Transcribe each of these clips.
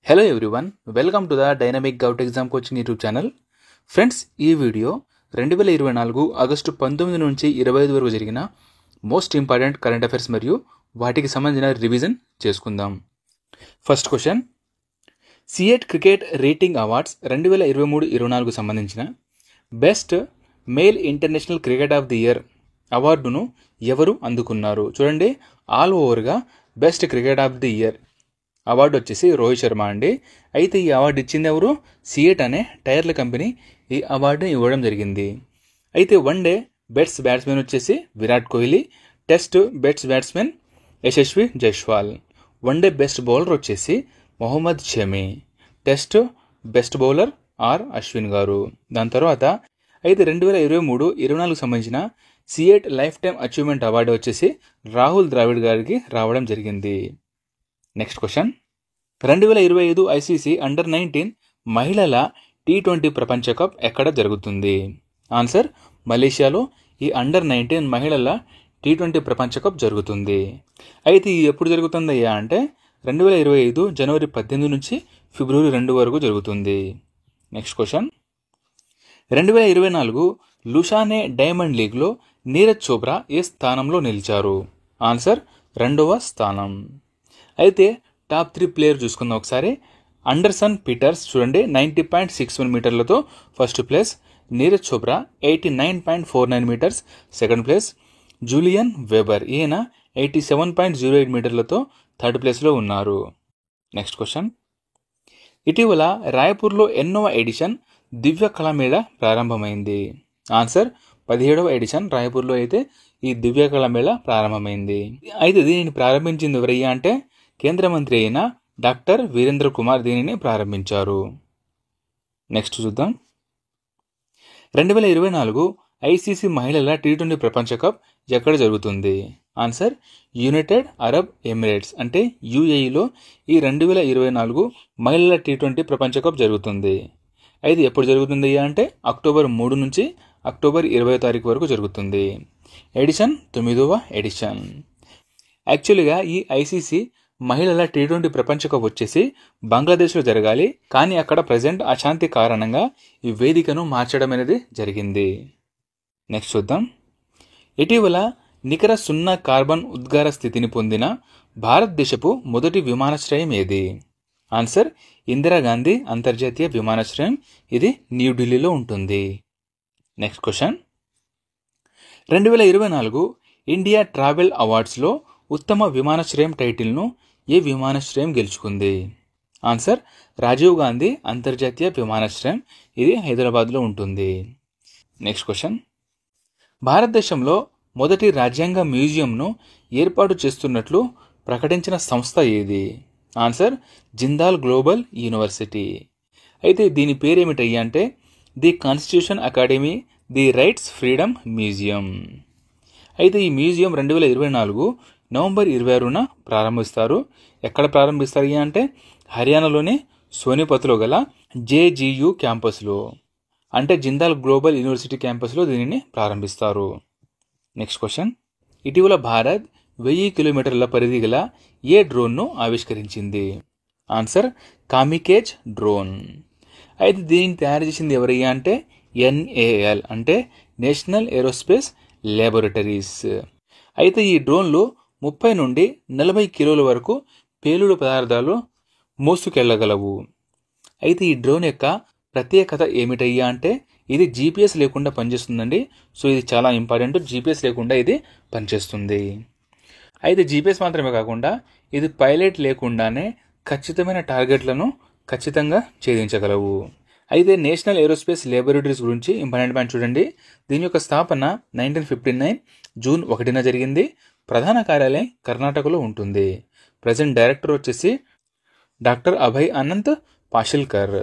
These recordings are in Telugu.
Hello everyone, welcome to the dynamic govt exam coaching YouTube channel. Friends, ఈ వీడియో 2024 ఆగస్టు 19 నుంచి 25 వరకు జరిగిన మోస్ట్ ఇంపార్టెంట్ కరెంట్ అఫైర్స్ మరియు వాటికి సంబంధించిన రివిజన్ చేసుకుందాం. First question, CEAT cricket rating awards 2023-24 సంబంధించిన best male international cricket of the year అవార్డును ఎవరు అందుకున్నారు? చూడండి, ఆల్ ఓవర్గా best cricket of the year award వచ్చేసి రోహిత్ శర్మ అండి. అయితే ఈ అవార్డు ఇచ్చింది ఎవరు? సిఎట్ అనే టైర్ల కంపెనీ ఈ అవార్డుని ఇవ్వడం జరిగింది. అయితే వన్ డే బెస్ట్ బ్యాట్స్మెన్ వచ్చేసి Virat Kohli, test best batsmen Yashasvi Jaiswal, one day best bowler వచ్చేసి Mohammed Shami, test best bowler R Ashwin garu. దాని తర్వాత అయితే 2023-24 సంబంధించిన CEAT lifetime achievement award వచ్చేసి రాహుల్ ద్రావిడ్ గారికి రావడం జరిగింది. నెక్స్ట్ క్వశ్చన్, 2025 ఐసీసీ అండర్-19 మహిళల T20 ప్రపంచ కప్ ఎక్కడ జరుగుతుంది? ఆన్సర్, మలేషియాలో ఈ అండర్-19 మహిళల T20 ప్రపంచ కప్ జరుగుతుంది. అయితే ఇది ఎప్పుడు జరుగుతుందయ్యా అంటే 2025 జనవరి 18 నుంచి ఫిబ్రవరి 2 వరకు జరుగుతుంది. నెక్స్ట్ క్వశ్చన్, 2024 లుషానే డైమండ్ లీగ్లో నీరజ్ చోప్రా ఏ స్థానంలో నిలిచారు? ఆన్సర్, 2వ స్థానం. అయితే టాప్ 3 ప్లేయర్ చూసుకుందాం ఒకసారి. అండర్సన్ పీటర్స్ చూడండి 90.61 మీటర్లతో first place, Neeraj Chopra 89.49 metres second place, Julian Weber ఈయన 87.08 మీటర్లతో థర్డ్ ప్లేస్లో ఉన్నారు. నెక్స్ట్ క్వశ్చన్, ఇటీవల రాయపూర్లో ఎన్నోవ ఎడిషన్ దివ్య కళామేళ ప్రారంభమైంది? ఆన్సర్, 17వ ఎడిషన్ రాయపూర్లో అయితే ఈ దివ్య కళామేళ ప్రారంభమైంది. అయితే దీనిని ప్రారంభించింది ఎవరయ్యా అంటే కేంద్ర మంత్రి అయిన డాక్టర్ వీరేంద్ర కుమార్ దీనిని ప్రారంభించారు. నెక్స్ట్ చూద్దాం, 2024 ఐసీసీ మహిళల T20 ప్రపంచ కప్ ఎక్కడ జరుగుతుంది? ఆన్సర్, యునైటెడ్ అరబ్ ఎమిరేట్స్ అంటే యుఏఈలో ఈ 2024 మహిళల T20 ప్రపంచ కప్ జరుగుతుంది. అయితే ఎప్పుడు జరుగుతుంది అంటే అక్టోబర్ 3 నుంచి అక్టోబర్ 20 తారీఖు వరకు జరుగుతుంది. ఎడిషన్ 9వ ఎడిషన్. యాక్చువల్గా ఈ ఐసీసీ మహిళల T20 ప్రపంచ కప్ వచ్చేసి బంగ్లాదేశ్లో జరగాలి, కానీ అక్కడ ప్రజెంట్ అశాంతి కారణంగా ఈ వేదికను మార్చడం అనేది జరిగింది. నెక్స్ట్ చూద్దాం, ఇటీవల నికర సున్నా కార్బన్ ఉద్గార స్థితిని పొందిన భారతదేశపు మొదటి విమానాశ్రయం ఏది? ఆన్సర్, ఇందిరాగాంధీ అంతర్జాతీయ విమానాశ్రయం, ఇది న్యూఢిల్లీలో ఉంటుంది. నెక్స్ట్ క్వశ్చన్, 2024 ఇండియా ట్రావెల్ అవార్డ్స్లో ఉత్తమ విమానాశ్రయం టైటిల్ను ఏ విమానాశ్రయం గెలుచుకుంది? ఆన్సర్, రాజీవ్ గాంధీ అంతర్జాతీయ విమానాశ్రయం, ఇది హైదరాబాద్లో ఉంటుంది. నెక్స్ట్ క్వశ్చన్, భారతదేశంలో మొదటి రాజ్యాంగ మ్యూజియంను ఏర్పాటు చేస్తున్నట్లు ప్రకటించిన సంస్థ ఏది? Answer, Jindal global university. అయితే దీని పేరేమిటయ్యా అంటే the constitution academy the rights freedom museum. అయితే ఈ మ్యూజియం 2024 నవంబర్ 26న ప్రారంభిస్తారు. ఎక్కడ ప్రారంభిస్తారు అంటే హర్యానాలోని సోనిపత్లో గల జేజీయూ క్యాంపస్లో, అంటే జిందాల్ గ్లోబల్ యూనివర్సిటీ క్యాంపస్లో దీనిని ప్రారంభిస్తారు. నెక్స్ట్ క్వశ్చన్, ఇటీవల భారత్ 1000 కిలోమీటర్ల పరిధి గల ఏ డ్రోన్ను ఆవిష్కరించింది? Answer, kamikaze drone. అయితే దీనిని తయారు చేసింది ఎవరయ్యా అంటే NAL అంటే నేషనల్ ఏరోస్పేస్ ల్యాబొరేటరీస్. అయితే ఈ డ్రోన్లు 30 నుండి 40 కిలోల వరకు పేలుడు పదార్థాలు మోసుకెళ్లగలవు. అయితే ఈ డ్రోన్ యొక్క ప్రత్యేకత ఏమిటయ్యా అంటే ఇది GPS లేకుండా పనిచేస్తుందండి. సో ఇది చాలా ఇంపార్టెంట్, GPS లేకుండా ఇది పనిచేస్తుంది. అయితే GPS మాత్రమే కాకుండా ఇది పైలట్ లేకుండానే ఖచ్చితమైన టార్గెట్లను ఖచ్చితంగా ఛేదించగలవు. అయితే నేషనల్ ఏరోస్పేస్ ల్యాబొరేటరీస్ గురించి ఇంపార్టెంట్ పాయింట్ చూడండి. దీని యొక్క స్థాపన 1959 జూన్ 1న జరిగింది. ప్రధాన కార్యాలయం కర్ణాటకలో ఉంటుంది. ప్రజెంట్ డైరెక్టర్ వచ్చేసి doctor Abhay Anant Pashilkar.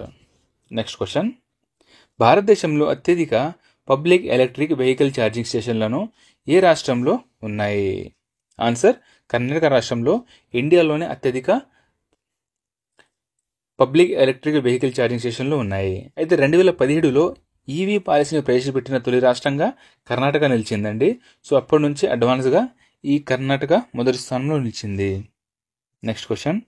Next question, భారతదేశంలో అత్యధిక పబ్లిక్ ఎలక్ట్రిక్ వెహికల్ ఛార్జింగ్ స్టేషన్లను ఏ రాష్ట్రంలో ఉన్నాయి? ఆన్సర్, కర్ణాటక రాష్ట్రంలో ఇండియాలోనే అత్యధిక పబ్లిక్ ఎలక్ట్రిక్ వెహికల్ ఛార్జింగ్ స్టేషన్లు ఉన్నాయి. అయితే 2017లో ఈవీ పాలసీని ప్రవేశపెట్టిన తొలి రాష్ట్రంగా కర్ణాటక నిలిచిందండి. సో అప్పటి నుంచి అడ్వాన్స్గా ఈ కర్ణాటక మొదటి స్థానంలో నిలిచింది. Next question,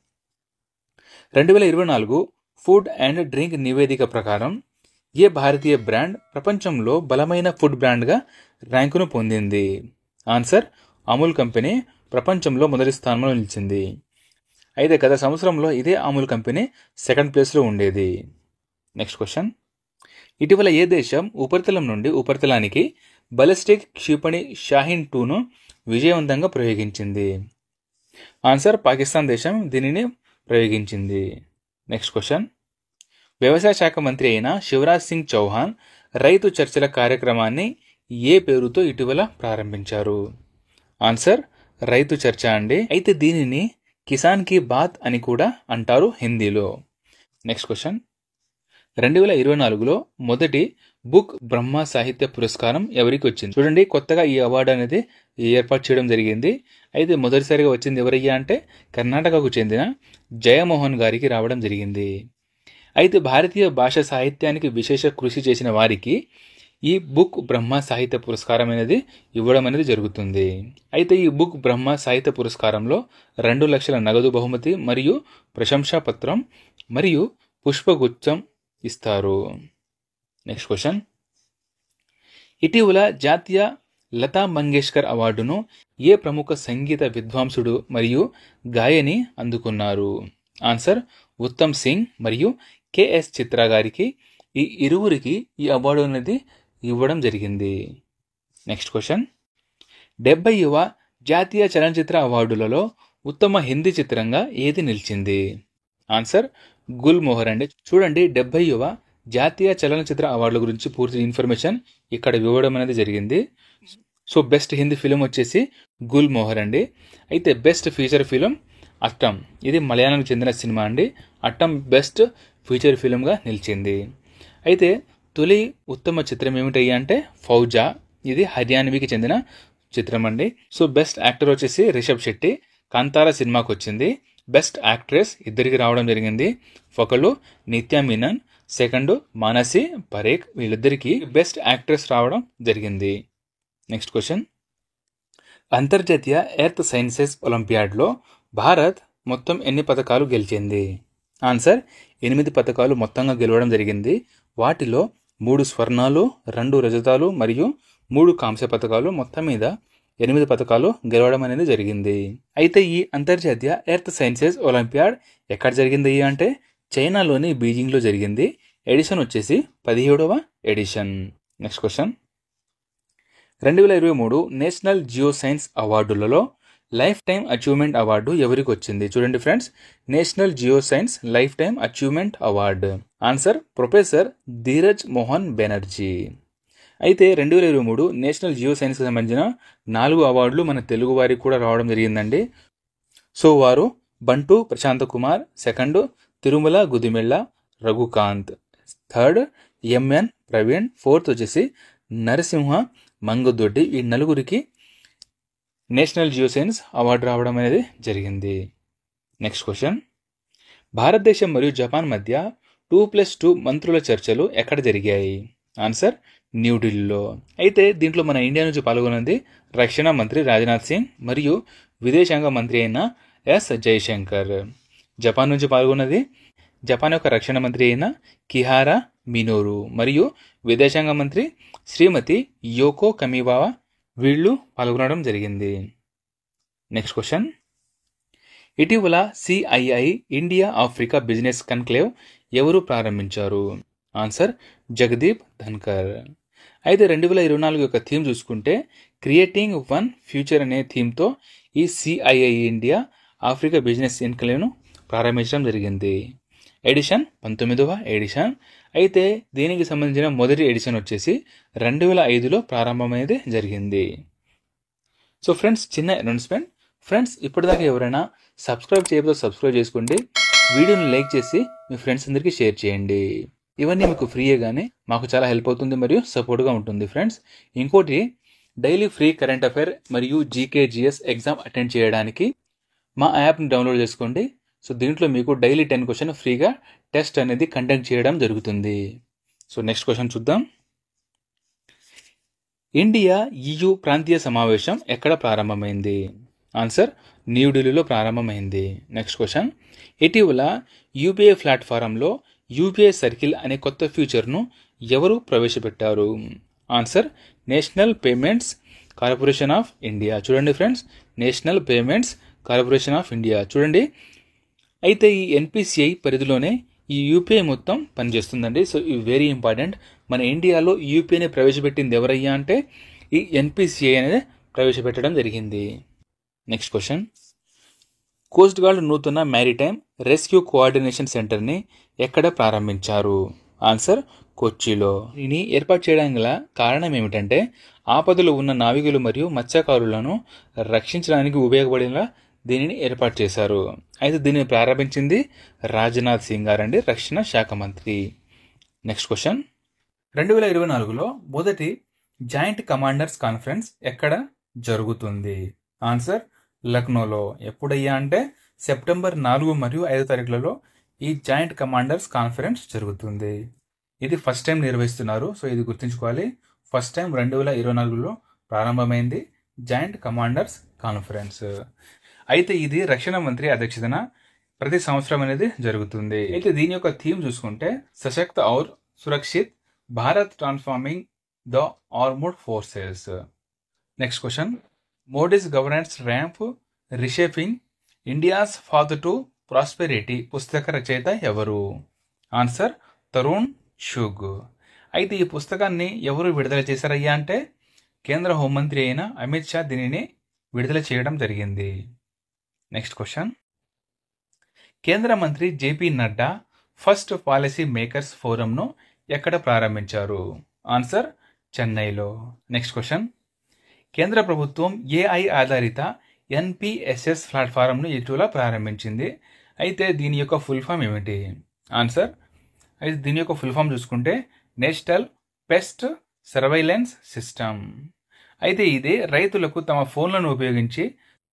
2024 food and drink నివేదిక ప్రకారం ఏ భారతీయ బ్రాండ్ ప్రపంచంలో బలమైన ఫుడ్ బ్రాండ్గా ర్యాంకును పొందింది? ఆన్సర్ అమూల్ కంపెనీ ప్రపంచంలో మొదటి స్థానంలో నిలిచింది. అయితే గత సంవత్సరంలో ఇదే అమూల్ కంపెనీ సెకండ్ ప్లేస్లో ఉండేది. Next question. ఇటీవల ఏ దేశం ఉపరితలం నుండి ఉపరితలానికి బాలిస్టిక్ క్షిపణి షాహీన్ 2ను విజయవంతంగా ప్రయోగించింది? ఆన్సర్ పాకిస్తాన్ దేశం దీనిని ప్రయోగించింది. Next question. వ్యవసాయ శాఖ మంత్రి అయిన శివరాజ్ సింగ్ చౌహాన్ రైతు చర్చల కార్యక్రమాన్ని ఏ పేరుతో ఇటీవల ప్రారంభించారు? ఆన్సర్ రైతు చర్చ అండి. అయితే దీనిని కిసాన్ కి బాత్ అని కూడా అంటారు హిందీలో. Next question. 2024లో మొదటి బుక్ బ్రహ్మ సాహిత్య పురస్కారం ఎవరికి వచ్చింది? చూడండి, కొత్తగా ఈ అవార్డు అనేది ఏర్పాటు చేయడం జరిగింది. అయితే మొదటిసారిగా వచ్చింది ఎవరయ్యా అంటే కర్ణాటకకు చెందిన జయమోహన్ గారికి రావడం జరిగింది. అయితే భారతీయ భాష సాహిత్యానికి విశేష కృషి చేసిన వారికి ఈ బుక్ బ్రహ్మ సాహిత్య పురస్కారం అనేది ఇవ్వడం అనేది జరుగుతుంది. అయితే ఈ బుక్ బ్రహ్మ సాహిత్య పురస్కారంలో 2 లక్షల నగదు బహుమతి మరియు ప్రశంసా పత్రం మరియు పుష్పగుచ్చం ఇస్తారు. Next question. ఇటీవల జాతీయ లతా మంగేష్కర్ అవార్డును ఏ ప్రముఖ సంగీత విద్వాంసుడు మరియు గాయని అందుకున్నారు? ఆన్సర్ ఉత్తమ్ సింగ్ మరియు కెఎస్ చిత్ర గారికి ఈ ఇరువురికి ఈ అవార్డు అనేది ఇవ్వడం జరిగింది. Next question. 70వ జాతీయ చలనచిత్ర అవార్డులలో ఉత్తమ హిందీ చిత్రంగా ఏది నిలిచింది? ఆన్సర్ గుల్ మొహర్ అండి. చూడండి, 70వ జాతీయ చలనచిత్ర అవార్డుల గురించి పూర్తి ఇన్ఫర్మేషన్ ఇక్కడ ఇవ్వడం అనేది జరిగింది. సో బెస్ట్ హిందీ ఫిలిం వచ్చేసి గుల్ మొహర్ అండి. అయితే బెస్ట్ ఫీచర్ ఫిలిం అట్టం, ఇది మలయాళంకి చెందిన సినిమా అండి. అట్టం బెస్ట్ ఫీచర్ ఫిలింగా నిలిచింది. అయితే తొలి ఉత్తమ చిత్రం ఏమిటయ్యా అంటే ఫౌజా, ఇది హర్యానవీకి చెందిన చిత్రం అండి. సో బెస్ట్ యాక్టర్ వచ్చేసి రిషబ్ శెట్టి, కాంతారా సినిమాకి వచ్చింది. బెస్ట్ యాక్ట్రెస్ ఇద్దరికి రావడం జరిగింది. ఒకళ్ళు నిత్యా మీనన్, సెకండ్ మానసి పరేఖ్, వీళ్ళిద్దరికి బెస్ట్ యాక్ట్రెస్ రావడం జరిగింది. Next question. అంతర్జాతీయ ఎర్త్ సైన్సెస్ ఒలింపియాడ్లో భారత్ మొత్తం ఎన్ని పథకాలు గెలిచింది? ఆన్సర్ 8 పథకాలు మొత్తంగా గెలవడం జరిగింది. వాటిలో 3 స్వర్ణాలు, 2 రజతాలు మరియు 3 కాంస్య పథకాలు, మొత్తం మీద 8 పథకాలు గెలవడం అనేది జరిగింది. అయితే ఈ అంతర్జాతీయ ఎర్త్ సైన్సెస్ ఒలింపియాడ్ ఎక్కడ జరిగింది అంటే చైనాలోని బీజింగ్లో జరిగింది. ఎడిషన్ వచ్చేసి 17వ edition. Next question. 2023 national geoscience అవార్డులలో లైఫ్ టైమ్ అచీవ్మెంట్ అవార్డు ఎవరికి వచ్చింది? చూడండి friends, national geoscience lifetime achievement award. Answer professor Dheeraj Mohan Banerjee. అయితే 2023 నేషనల్ జియో సైన్స్కి సంబంధించిన 4 అవార్డులు మన తెలుగు వారికి కూడా రావడం జరిగిందండి. సో వారు Bantu Prashant Kumar, second Tirumala Gudimella Raghukanth, third MN Praveen, fourth వచ్చేసి నరసింహ మంగదొడ్డి. ఈ నలుగురికి నేషనల్ జియో సైన్స్ అవార్డు రావడం అనేది జరిగింది. Next question. భారతదేశం మరియు జపాన్ మధ్య 2+2 మంత్రుల చర్చలు ఎక్కడ జరిగాయి? ఆన్సర్ న్యూఢిల్లీలో. అయితే దీంట్లో మన ఇండియా నుంచి పాల్గొన్నది రక్షణ మంత్రి రాజ్నాథ్ సింగ్ మరియు విదేశాంగ మంత్రి అయిన ఎస్ జయశంకర్. జపాన్ నుంచి పాల్గొన్నది జపాన్ యొక్క రక్షణ మంత్రి అయిన కిహారా మినోరు మరియు విదేశాంగ మంత్రి శ్రీమతి యోకో కమివావా, వీళ్ళు పాల్గొనడం జరిగింది. Next question. ఇటీవల CII India Africa business conclave ఎవరు ప్రారంభించారు? ఆన్సర్ జగదీప్ ధన్కర్. అయితే 2024 యొక్క థీమ్ చూసుకుంటే క్రియేటింగ్ వన్ ఫ్యూచర్ అనే థీమ్తో ఈ సిఐఐ ఇండియా ఆఫ్రికా బిజినెస్ ఎన్క్లేవ్ను ప్రారంభించడం జరిగింది. ఎడిషన్ 19వ ఎడిషన్. అయితే దీనికి సంబంధించిన మొదటి ఎడిషన్ వచ్చేసి 2005లో ప్రారంభమైనది జరిగింది. సో ఫ్రెండ్స్, చిన్న అనౌన్స్మెంట్. ఫ్రెండ్స్, ఇప్పటిదాకా ఎవరైనా సబ్స్క్రైబ్ చేయకపోతే సబ్స్క్రైబ్ చేసుకోండి. వీడియోని లైక్ చేసి మీ ఫ్రెండ్స్ అందరికీ షేర్ చేయండి. ఇవన్నీ మీకు ఫ్రీయే కానీ మాకు చాలా హెల్ప్ అవుతుంది మరియు సపోర్ట్గా ఉంటుంది ఫ్రెండ్స్. ఇంకోటి, డైలీ ఫ్రీ కరెంట్ అఫైర్ మరియు జీకేజిఎస్ ఎగ్జామ్ అటెండ్ చేయడానికి మా యాప్ని డౌన్లోడ్ చేసుకోండి. సో దీంట్లో మీకు డైలీ 10 క్వశ్చన్ ఫ్రీగా టెస్ట్ అనేది కండక్ట్ చేయడం జరుగుతుంది. సో నెక్స్ట్ క్వశ్చన్ చూద్దాం. ఇండియా EU ప్రాంతీయ సమావేశం ఎక్కడ ప్రారంభమైంది? ఆన్సర్ న్యూఢిల్లీలో ప్రారంభమైంది. Next question. ఇటీవల యూపీఐ ప్లాట్ఫారంలో యూపీఐ సర్కిల్ అనే కొత్త ఫీచర్ను ఎవరు ప్రవేశపెట్టారు? Answer National Payments Corporation of India. చూడండి friends, National Payments Corporation of India చూడండి. అయితే ఈ ఎన్పిసిఐ పరిధిలోనే ఈ యూపీఐ మొత్తం పనిచేస్తుందండి. సో ఇవి వెరీ ఇంపార్టెంట్. మన ఇండియాలో యూపీఐని ప్రవేశపెట్టింది ఎవరయ్యా అంటే ఈ ఎన్పిసిఐ అనేది ప్రవేశపెట్టడం జరిగింది. నెక్స్ట్ క్వశ్చన్, కోస్ట్ గార్డ్ నూతన మ్యారిటైమ్ రెస్క్యూ కోఆర్డినేషన్ సెంటర్ని ఎక్కడ ప్రారంభించారు? ఆన్సర్ కొచ్చిలో. దీన్ని ఏర్పాటు చేయడానికి గల కారణం ఏమిటంటే ఆపదలో ఉన్న నావికులు మరియు మత్స్యకారులను రక్షించడానికి ఉపయోగపడేలా దీనిని ఏర్పాటు చేశారు. అయితే దీనిని ప్రారంభించింది రాజ్నాథ్ సింగ్ గారండి, రక్షణ శాఖ మంత్రి. నెక్స్ట్ క్వశ్చన్, 2024లో మొదటి జాయింట్ కమాండర్స్ కాన్ఫరెన్స్ ఎక్కడ జరుగుతుంది? ఆన్సర్ లక్నోలో. ఎప్పుడయ్యా అంటే సెప్టెంబర్ 4 మరియు 5 తారీఖులలో ఈ జాయింట్ కమాండర్స్ కాన్ఫరెన్స్ జరుగుతుంది. ఇది ఫస్ట్ టైం నిర్వహిస్తున్నారు. సో ఇది గుర్తుంచుకోవాలి. ఫస్ట్ టైం 2024లో ప్రారంభమైంది జాయింట్ కమాండర్స్ కాన్ఫరెన్స్. అయితే ఇది రక్షణ మంత్రి అధ్యక్షతన ప్రతి సంవత్సరం అనేది జరుగుతుంది. అయితే దీని యొక్క థీమ్ చూసుకుంటే సశక్త ఔర్ సురక్షిత్ Bharat transforming the armoured forces. Next question, Modi's governance ramp reshaping India's path to prosperity పుస్తక రచయిత ఎవరు? ఆన్సర్ తరుణ్ షుగ్. అయితే ఈ పుస్తకాన్ని ఎవరు విడుదల చేశారయ్యా అంటే కేంద్ర హోంమంత్రి అయిన అమిత్ షా దీనిని విడుదల చేయడం జరిగింది. నెక్స్ట్ క్వశ్చన్, కేంద్ర మంత్రి JP Nadda first policy makers ఫోరంను ఎక్కడ ప్రారంభించారు? ఆన్సర్ చెన్నైలో. నెక్స్ట్ క్వశ్చన్, కేంద్ర ప్రభుత్వం ఏఐ ఆధారిత ఎన్పిఎస్ఎస్ ప్లాట్ఫారంను ఇటీవల ప్రారంభించింది. అయితే దీని యొక్క ఫుల్ ఫామ్ ఏమిటి? ఆన్సర్, అయితే దీని యొక్క ఫుల్ ఫామ్ చూసుకుంటే నేషనల్ పెస్ట్ సర్వైలెన్స్ సిస్టమ్. అయితే ఇది రైతులకు తమ ఫోన్లను ఉపయోగించి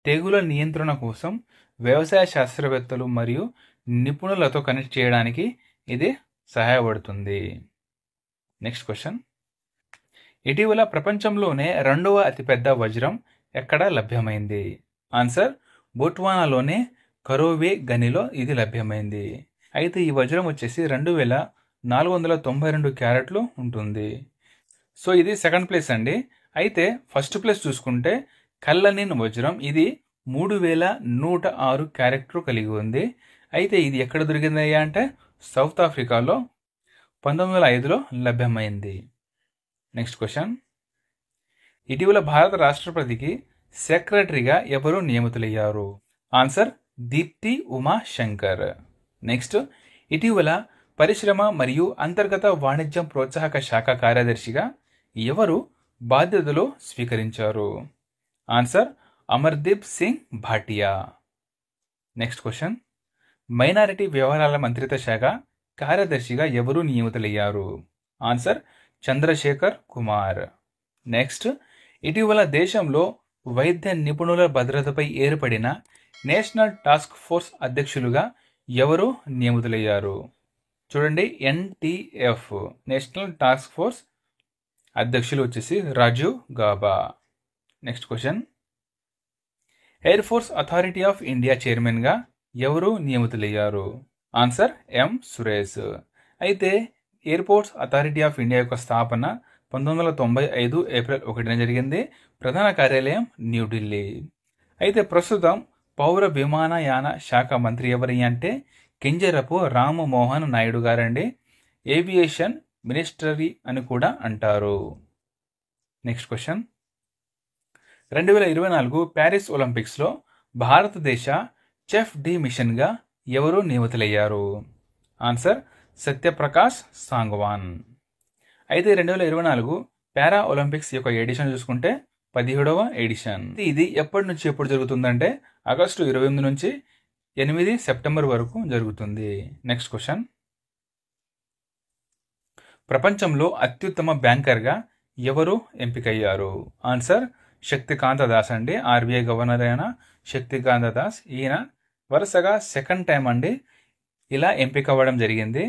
తెగుల నియంత్రణ కోసం వ్యవసాయ శాస్త్రవేత్తలు మరియు నిపుణులతో కనెక్ట్ చేయడానికి ఇది సహాయపడుతుంది. నెక్స్ట్ క్వశ్చన్, ఇటీవల ప్రపంచంలోనే 2వ అతిపెద్ద వజ్రం ఎక్కడ లభ్యమైంది? ఆన్సర్ బొట్వానాలోనే కరోవే గనిలో ఇది లభ్యమైంది. అయితే ఈ వజ్రం వచ్చేసి 2492 క్యారెట్లు ఉంటుంది. సో ఇది సెకండ్ ప్లేస్ అండి. అయితే ఫస్ట్ ప్లేస్ చూసుకుంటే కల్లనిన్ వజ్రం, ఇది 3106 క్యారెట్లు కలిగి ఉంది. అయితే ఇది ఎక్కడ దొరికిందయ్యా అంటే సౌత్ ఆఫ్రికాలో 1905లో లభ్యమైంది. నెక్స్ట్ క్వశ్చన్, ఇటీవల భారత రాష్ట్రపతికి సెక్రటరీగా ఎవరు నియమితులయ్యారు? ఆన్సర్ దీప్తి ఉమా శంకర్. నెక్స్ట్, ఇటీవల పరిశ్రమ మరియు అంతర్గత వాణిజ్యం ప్రోత్సాహక శాఖ కార్యదర్శిగా ఎవరు బాధ్యతలు స్వీకరించారు? Answer Amardeep Singh Bhatia. Next question, minority వ్యవహారాల మంత్రిత్వ శాఖ కార్యదర్శిగా ఎవరు నియమితులయ్యారు? ఆన్సర్ చంద్రశేఖర్ కుమార్. నెక్స్ట్, ఇటీవల దేశంలో వైద్య నిపుణుల భద్రతపై ఏర్పడిన నేషనల్ టాస్క్ ఫోర్స్ అధ్యక్షులుగా ఎవరు నియమితులయ్యారు? చూడండి, ఎన్టీఎఫ్ నేషనల్ టాస్క్ ఫోర్స్ అధ్యక్షులు వచ్చేసి Rajiv Gaba. Next question, air force authority of India చైర్మన్గా ఎవరు నియమితులయ్యారు? Answer M Suresh. అయితే ఎయిర్పోర్ట్స్ అథారిటీ ఆఫ్ ఇండియా యొక్క స్థాపన 1995 ఏప్రిల్ 1న జరిగింది. ప్రధాన కార్యాలయం న్యూఢిల్లీ. అయితే ప్రస్తుతం పౌర విమానయాన శాఖ మంత్రి ఎవరి అంటే కింజరపు రామ్మోహన్ నాయుడు గారండి. ఏవియేషన్ మినిస్టరీ అని కూడా అంటారు. నెక్స్ట్ క్వశ్చన్, 2024 ప్యారిస్ ఒలింపిక్స్లో భారతదేశ చెఫ్ డి మిషన్గా ఎవరు నియమితులయ్యారు? ఆన్సర్ సత్యప్రకాష్ సాంగ్వాన్. అయితే 2024 పారా ఒలింపిక్స్ యొక్క ఎడిషన్ చూసుకుంటే 17వ ఎడిషన్. ఇది ఎప్పటి నుంచి ఎప్పుడు జరుగుతుందంటే ఆగస్టు 28 నుంచి 8 సెప్టెంబర్ వరకు జరుగుతుంది. నెక్స్ట్ క్వశ్చన్, ప్రపంచంలో అత్యుత్తమ బ్యాంకర్గా ఎవరు ఎంపికయ్యారు? ఆన్సర్ శక్తికాంత దాస్ అండి. ఆర్బీఐ గవర్నర్ అయిన శక్తికాంత దాస్, ఈయన వరుసగా సెకండ్ టైం అండి ఇలా ఎంపిక అవ్వడం జరిగింది.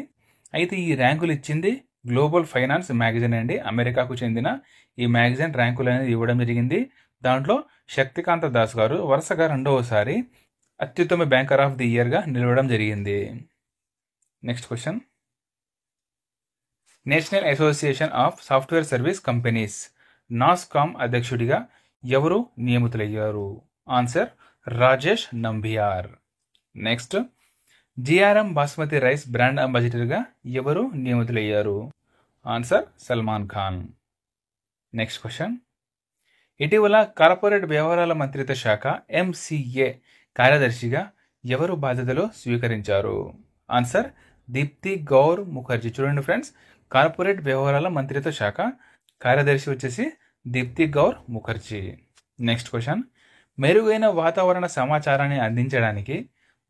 అయితే ఈ ర్యాంకులు ఇచ్చింది గ్లోబల్ ఫైనాన్స్ మ్యాగజైన్ అండి. అమెరికాకు చెందిన ఈ మ్యాగజైన్ ర్యాంకులు అనేది ఇవ్వడం జరిగింది. దాంట్లో శక్తికాంత దాస్ గారు వరుసగా 2వసారి అత్యుత్తమ బ్యాంకర్ ఆఫ్ ది ఇయర్గా నిలవడం జరిగింది. Next question, National Association of Software Service Companies NASSCOM అధ్యక్షుడిగా ఎవరు నియమితులయ్యారు? Answer Rajesh Nambiar. Next, GRM basmati rice brand అంబాసిడర్గా ఎవరు నియమితులయ్యారు? Answer Salman Khan. Next question, ఇటీవల కార్పొరేట్ వ్యవహారాల మంత్రిత్వ శాఖ ఎంసీఏ కార్యదర్శిగా ఎవరు బాధ్యతలు స్వీకరించారు? ఆన్సర్ దీప్తి గౌర్ ముఖర్జీ. చూడండి ఫ్రెండ్స్, కార్పొరేట్ వ్యవహారాల మంత్రిత్వ శాఖ కార్యదర్శి వచ్చేసి దీప్తి గౌర్ ముఖర్జీ. నెక్స్ట్ క్వశ్చన్, మెరుగైన వాతావరణ సమాచారాన్ని అందించడానికి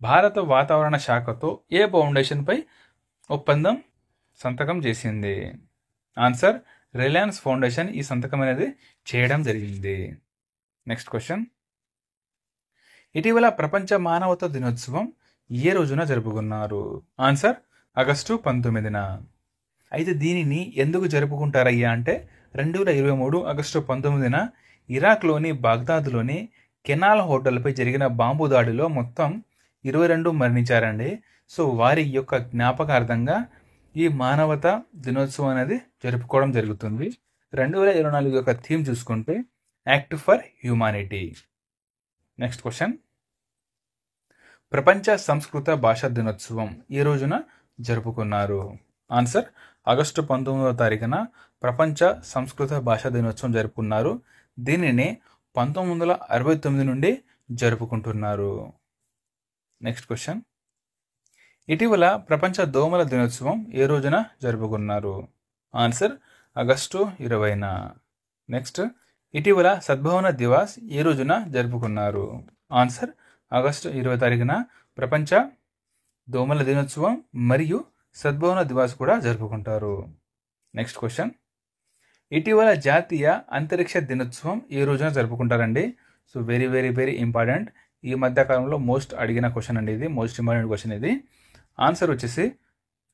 భారత వాతావరణ శాఖతో ఏ ఫౌండేషన్పై ఒప్పందం సంతకం చేసింది? ఆన్సర్ రిలయన్స్ ఫౌండేషన్ ఈ సంతకం అనేది చేయడం జరిగింది. నెక్స్ట్ క్వశ్చన్, ఇటీవల ప్రపంచ మానవతా దినోత్సవం ఏ రోజున జరుపుకున్నారు? ఆన్సర్ ఆగస్టు 19న. అయితే దీనిని ఎందుకు జరుపుకుంటారయ్యా అంటే 2023 ఆగస్టు 19న ఇరాక్లోని బాగ్దాద్లోని కెనాల్ హోటల్పై జరిగిన బాంబు దాడిలో మొత్తం 22 మరణించారండి. సో వారి యొక్క జ్ఞాపకార్థంగా ఈ మానవతా దినోత్సవం అనేది జరుపుకోవడం జరుగుతుంది. 2024 యొక్క థీమ్ చూసుకుంటే act for humanity. Next question, ప్రపంచ సంస్కృత భాషా దినోత్సవం ఏ రోజున జరుపుకున్నారు? ఆన్సర్ ఆగస్టు 19వ తారీఖున ప్రపంచ సంస్కృత భాషా దినోత్సవం జరుపుకున్నారు. దీనిని 1969 నుండి జరుపుకుంటున్నారు. నెక్స్ట్ క్వశ్చన్, ఇటీవల ప్రపంచ దోమల దినోత్సవం ఏ రోజున జరుపుకున్నారు? Answer August 20న. నెక్స్ట్, ఇటీవల సద్భావన దివాస్ ఏ రోజున జరుపుకున్నారు? ఆన్సర్ ఆగస్టు 20 తారీఖున ప్రపంచ దోమల దినోత్సవం మరియు సద్భావన దివాస్ కూడా జరుపుకుంటారు. నెక్స్ట్ క్వశ్చన్, ఇటీవల జాతీయ అంతరిక్ష దినోత్సవం ఏ రోజున జరుపుకుంటారండి? So very very very important. ఈ మధ్య కాలంలో మోస్ట్ అడిగిన క్వశ్చన్ అండి ఇది, మోస్ట్ ఇంపార్టెంట్ క్వశ్చన్ ఇది. ఆన్సర్ వచ్చేసి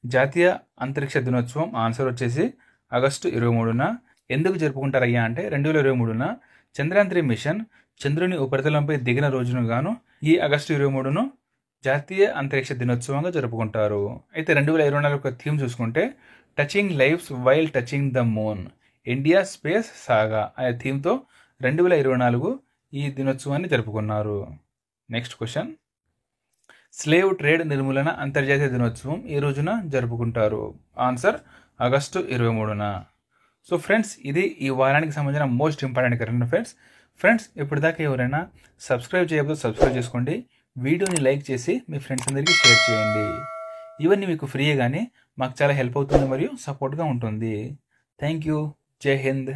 జాతీయ అంతరిక్ష దినోత్సవం ఆన్సర్ వచ్చేసి ఆగస్టు 23న. ఎందుకు జరుపుకుంటారయ్యా అంటే 2023న చంద్రయాన్ 3 మిషన్ చంద్రుని ఉపరితలంపై దిగిన రోజును గాను ఈ ఆగస్టు 23ను జాతీయ అంతరిక్ష దినోత్సవంగా జరుపుకుంటారు. అయితే 2024 యొక్క థీమ్ చూసుకుంటే touching lives while touching the moon India space saga అనే థీమ్తో 2024 ఈ దినోత్సవాన్ని జరుపుకున్నారు. నెక్స్ట్ క్వశ్చన్, స్లేవ్ ట్రేడ్ నిర్మూలన అంతర్జాతీయ దినోత్సవం ఏ రోజున జరుపుకుంటారు? ఆన్సర్ ఆగస్టు 23న. సో ఫ్రెండ్స్, ఇది ఈ వారానికి సంబంధించిన most important current affairs. Friends, ఇప్పటిదాకా ఎవరైనా సబ్స్క్రైబ్ చేయకపోతే సబ్స్క్రైబ్ చేసుకోండి, వీడియోని లైక్ చేసి మీ ఫ్రెండ్స్ అందరికీ షేర్ చేయండి. ఇవన్నీ మీకు ఫ్రీయే కానీ మాకు చాలా హెల్ప్ అవుతుంది మరియు సపోర్ట్గా ఉంటుంది. Thank you. జై హింద్.